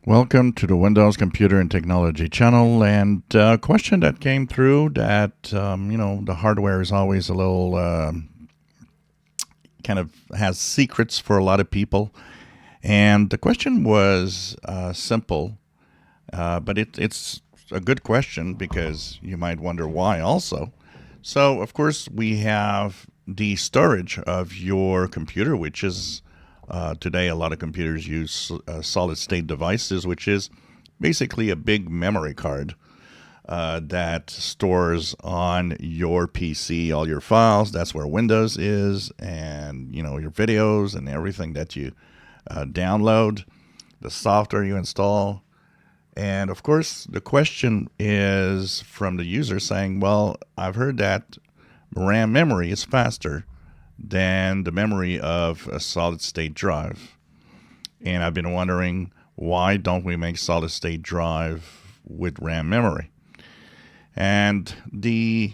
Welcome to the Windows Computer and Technology channel. And a question that came through that, the hardware is always a little kind of has secrets for a lot of people. And the question was simple, but it's a good question because you might wonder why also. So, of course, we have the storage of your computer, which is today a lot of computers use solid state devices, which is basically a big memory card that stores on your PC all your files. That's where Windows is, and your videos and everything that you download, the software you install. And of course, the question is from the user saying, well, I've heard that RAM memory is faster than the memory of a solid state drive. And I've been wondering, why don't we make solid state drive with RAM memory? And the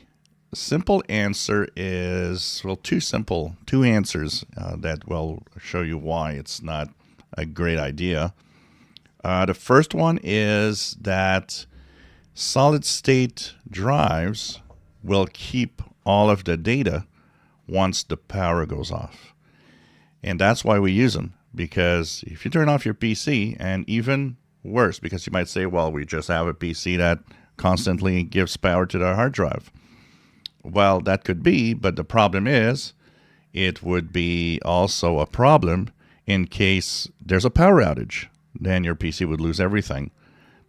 simple answer is, well, two answers that will show you why it's not a great idea. The first one is that solid state drives will keep all of the data once the power goes off. And that's why we use them, because if you turn off your PC, and even worse, because you might say, well, we just have a PC that constantly gives power to the hard drive. Well, that could be, but the problem is it would be also a problem in case there's a power outage. Then your PC would lose everything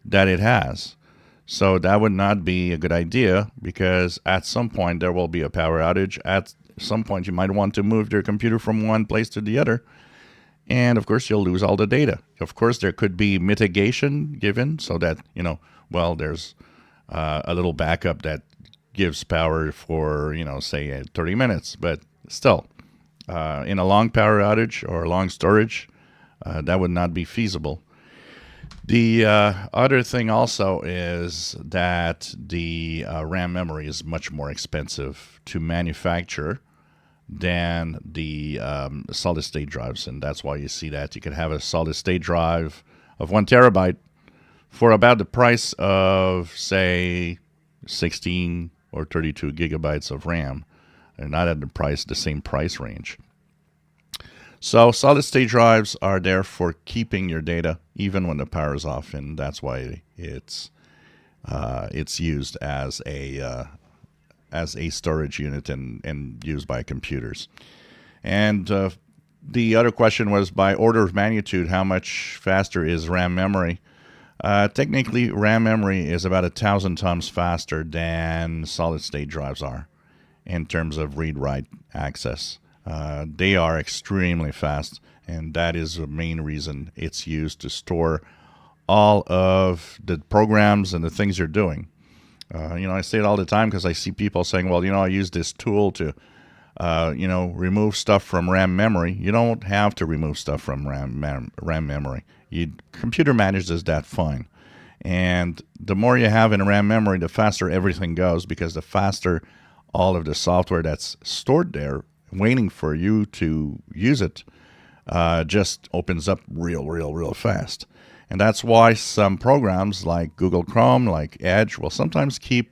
that it has. So that would not be a good idea, because at some point there will be a power outage. At some point you might want to move your computer from one place to the other. And of course you'll lose all the data. Of course there could be mitigation given so that, there's a little backup that gives power for, say 30 minutes. But still, in a long power outage or long storage, that would not be feasible. The other thing also is that the RAM memory is much more expensive to manufacture than the solid state drives. And that's why you see that you could have a solid state drive of 1 terabyte for about the price of, say, 16 or 32 gigabytes of RAM. And not at the same price range. So solid state drives are there for keeping your data even when the power is off, and that's why it's used as a storage unit and used by computers. And the other question was, by order of magnitude, how much faster is RAM memory? Technically, RAM memory is about 1,000 times faster than solid state drives are in terms of read-write access. They are extremely fast, and that is the main reason it's used to store all of the programs and the things you're doing. I say it all the time because I see people saying, well, I use this tool to, remove stuff from RAM memory. You don't have to remove stuff from RAM memory. Computer manages that fine. And the more you have in RAM memory, the faster everything goes, because the faster all of the software that's stored there waiting for you to use it just opens up real fast. And that's why some programs like Google Chrome, like Edge, will sometimes keep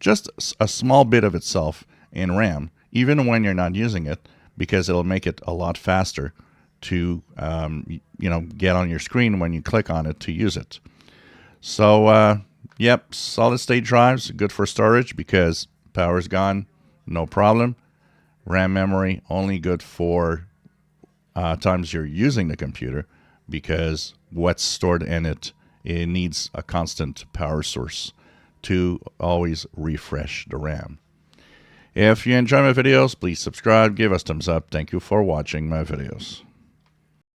just a small bit of itself in RAM, even when you're not using it, because it'll make it a lot faster to get on your screen when you click on it to use it. So, solid state drives, good for storage because power's gone, no problem. RAM memory, only good for times you're using the computer, because what's stored in it needs a constant power source to always refresh the RAM. If you enjoy my videos, please subscribe, give us thumbs up. Thank you for watching my videos.